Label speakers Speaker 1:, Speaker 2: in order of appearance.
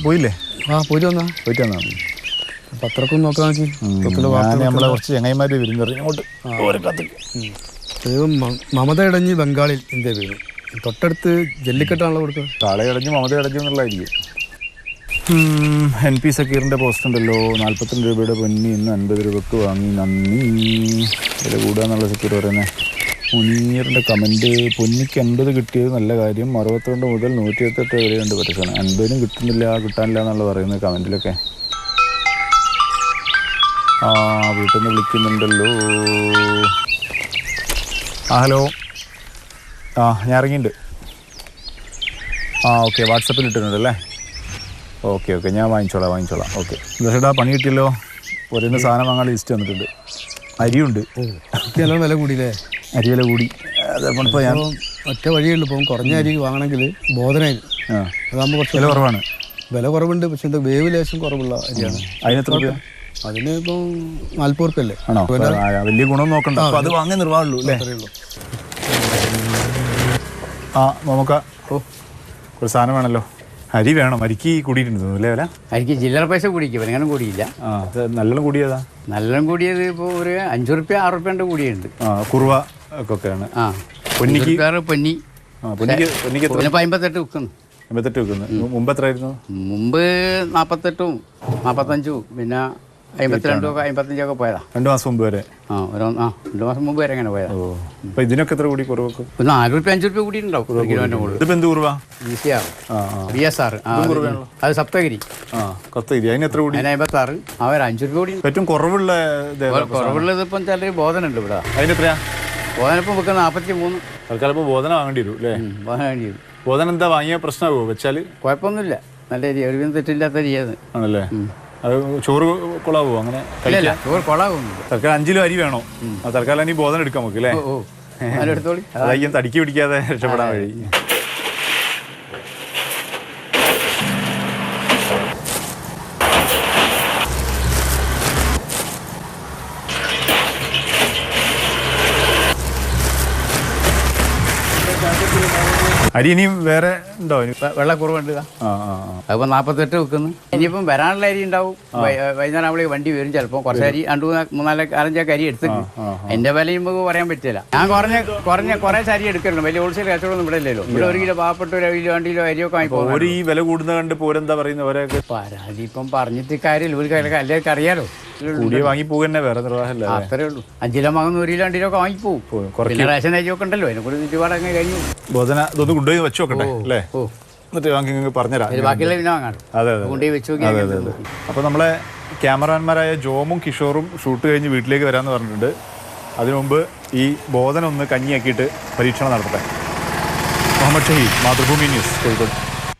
Speaker 1: പോയില്ലേ?
Speaker 2: പോയിട്ട് വന്നാ പത്രക്കും നോക്കാൻ നോക്കി.
Speaker 1: നമ്മളെ കുറച്ച് ചങ്ങായിമാര് വരുന്നത് ഇങ്ങോട്ട്.
Speaker 2: മമത ഇടഞ്ഞ് ബംഗാളിൽ ഇന്ത്യ വീണു. തൊട്ടടുത്ത് ജല്ലിക്കെട്ടാണല്ലോ കൊടുക്കുക.
Speaker 1: കാളയടഞ്ഞ് മമത അടഞ്ഞു എന്നുള്ളതായിരിക്കും. NP സക്കീറിൻ്റെ പോസ്റ്റ് ഉണ്ടല്ലോ, 42 രൂപയുടെ പൊന്നി ഇന്ന് 50 രൂപക്ക് വാങ്ങി, നന്ദി. വില കൂടുക എന്നുള്ള സക്കീർ പറയുന്നത്. മുനീറിൻ്റെ കമൻറ്റ്, പൊന്നിക്ക് 50 കിട്ടിയത് നല്ല കാര്യം, 62 മുതൽ 128 വരെയുണ്ട് പരസ്യമാണ്. 50 കിട്ടാനില്ല എന്നുള്ള പറയുന്നത് കമൻറ്റിലൊക്കെ. വീട്ടിൽ നിന്ന് വിളിക്കുന്നുണ്ടല്ലോ. ഹലോ. ഞാൻ ഇറങ്ങിയിട്ടുണ്ട്. ഓക്കെ, വാട്സപ്പിൽ ഇട്ടിട്ടുണ്ടല്ലേ? ഓക്കെ ഞാൻ വാങ്ങിച്ചോളാം. ഓക്കെ, ചേട്ടാ പണി കിട്ടിയല്ലോ. ഒരേ സാധനം വാങ്ങാൻ ലിസ്റ്റ് വന്നിട്ടുണ്ട്. അരിയുണ്ട്.
Speaker 2: നല്ല വില കൂടിയില്ലേ?
Speaker 1: അരി വില കൂടി. അതപ്പോൾ ഞാൻ
Speaker 2: ഒറ്റ വഴിയുള്ളൂ. ഇപ്പം കുറഞ്ഞ അരി വാങ്ങണമെങ്കിൽ ബോധനായി. അതാകുമ്പോൾ കുറച്ച് വില കുറവാണ്. വില കുറവുണ്ട്, പക്ഷെ എന്താ വേവ് ലേശം കുറവുള്ള അരിയാണ്.
Speaker 1: അതിനെത്ര രൂപ?
Speaker 2: അതിന് ഇപ്പം 40 റുപ്യല്ലേ?
Speaker 1: ആണോ? വലിയ ഗുണം നോക്കണ്ട, അപ്പോൾ അത് വാങ്ങാൻ നിർവാഹമുള്ളൂ അല്ലേ? നോക്കാം. ഒരു സാധനം വേണമല്ലോ. അരി വേണം. അരിക്ക് കൂടിയിട്ടുണ്ട് അല്ലേ വില?
Speaker 3: അരിക്ക് ചില്ലറ പൈസ കൂടിക്കും, അങ്ങനെ കൂടിയില്ല.
Speaker 1: നല്ലോണം കൂടിയതാ?
Speaker 3: നല്ലോണം കൂടിയത് ഇപ്പോൾ ഒരു 5 റുപ്യ 6 റുപ്യൻ്റെ കൂടിയുണ്ട്.
Speaker 1: കുറുവ ഒക്കെയാണ്.
Speaker 3: പൊന്നിക്ക് പൊന്നി
Speaker 1: പൊന്നിക്ക്
Speaker 3: 58 വിൽക്കുന്നു.
Speaker 1: 58 വിൽക്കുന്നു. മുമ്പ് എത്രയായിരുന്നു?
Speaker 3: മുമ്പ് 48, 45, പിന്നെ 52, 55 പോയതാ.
Speaker 1: 2 മാസം മുമ്പ് വരെ.
Speaker 3: 2 മാസം മുമ്പ് വരെ അങ്ങനെ പോയതാ.
Speaker 1: അപ്പൊ ഇതിനൊക്കെ എത്ര കൂടി? കുറവൊക്കെ
Speaker 3: 4 റുപ്യ 5 റുപ്യ കൂടിയിട്ടുണ്ടാവും. അത് സപ്തഗിരി.
Speaker 1: അതിന് എത്ര കൂടി?
Speaker 3: 56. അവർ 5 റുപ്യ കൂടി.
Speaker 1: ഏറ്റവും
Speaker 3: കുറവുള്ളത് ഇപ്പം ചിലർ ബോധനുണ്ട് ഇവിടെ.
Speaker 1: അതിനെത്രയാ
Speaker 3: ബോധന ഇപ്പം വെക്കുന്ന 43.
Speaker 1: തൽക്കാലം ബോധന വാങ്ങേണ്ടി വരും അല്ലേ?
Speaker 3: ബോധന വേണ്ടി വരും.
Speaker 1: ബോധന എന്താ വാങ്ങിയ പ്രശ്നമാകുമോ വെച്ചാൽ?
Speaker 3: കുഴപ്പമൊന്നുമില്ല, നല്ല രീതി, ഒരുവിധം തെറ്റില്ലാത്ത രീതിയാണ്.
Speaker 1: ആണല്ലേ? അത് ചോറ് കൊളാവോ? അങ്ങനെ
Speaker 3: ചോറ് കൊളാവുന്നു.
Speaker 1: തൽക്കാലം 5 കിലോ അരി വേണോ? തൽക്കാലം ഇനി ബോധന എടുക്കാം നമുക്ക് അല്ലേ?
Speaker 3: എടുത്തോളി.
Speaker 1: അതായിരിക്കും തടിക്ക് പിടിക്കാതെ രക്ഷപ്പെടാൻ വഴി. അരി ഇനിയും വേറെ ഉണ്ടോ?
Speaker 3: വെള്ളക്കുറവുണ്ട്. അതിപ്പോൾ 48 വെക്കുന്നു. ഇനിയിപ്പം വരാനുള്ള അരി ഉണ്ടാവും. വൈകുന്നേരം ആവുമ്പോൾ വണ്ടി വരും. ചിലപ്പോൾ കുറച്ച് അരി 2, 3, 4, 5 അരി എടുത്തേക്കും. എൻ്റെ വിലയും നമുക്ക് പറയാൻ പറ്റില്ല. ഞാൻ കുറേ അരി എടുക്കലുണ്ട്. വലിയ ഹോൾസെയിൽ കച്ചവടം ഇവിടെ ഇല്ലല്ലോ. ഇവിടെ 1 കിലോ പാവപ്പെട്ട 1 കിലോ 2 കിലോ അരിയൊക്കെ വാങ്ങിപ്പോ.
Speaker 1: ഈ വില കൂടുന്ന കണ്ട് പോരെന്താ പറയുന്നത്?
Speaker 3: പരാതി ഇപ്പം പറഞ്ഞിട്ട് കാര്യമില്ല. ഒരു എല്ലാവർക്കും അറിയാലോ.
Speaker 1: വാങ്ങി പോകുന്നേ, വേറെ നിർവാഹമല്ല.
Speaker 3: അത്രേ ഉള്ളൂ. 5 കിലോ വാങ്ങുന്ന 1 കിലോ 2 കിലോ ഒക്കെ വാങ്ങിപ്പോവും. പിന്നെ റേഷൻ അരിയൊക്കെ ഉണ്ടല്ലോ, അതിനെ കൂടി ചുറ്റുപാടങ്ങ് കഴിഞ്ഞു.
Speaker 1: ബോധന ഇതൊന്ന് കൊണ്ടുപോയി വെച്ച് നോക്കട്ടെ അല്ലേ? എന്നിട്ട് വാങ്ങി പറഞ്ഞുതരാം.
Speaker 3: ബാക്കിയുള്ള പിന്നെ വാങ്ങാം.
Speaker 1: അതെ
Speaker 3: കൊണ്ടുപോയി വെച്ച് നോക്കി.
Speaker 1: അപ്പോൾ നമ്മളെ ക്യാമറാമാൻമാരായ ജോമും കിഷോറും ഷൂട്ട് കഴിഞ്ഞ് വീട്ടിലേക്ക് വരാമെന്ന് പറഞ്ഞിട്ടുണ്ട്. അതിനു മുമ്പ് ഈ ബോധന ഒന്ന് കഞ്ഞിയാക്കിയിട്ട് പരീക്ഷണം നടത്തട്ടെ. മുഹമ്മദ് ഷഹീദ്, മാതൃഭൂമി ന്യൂസ്, കോഴിക്കോട്.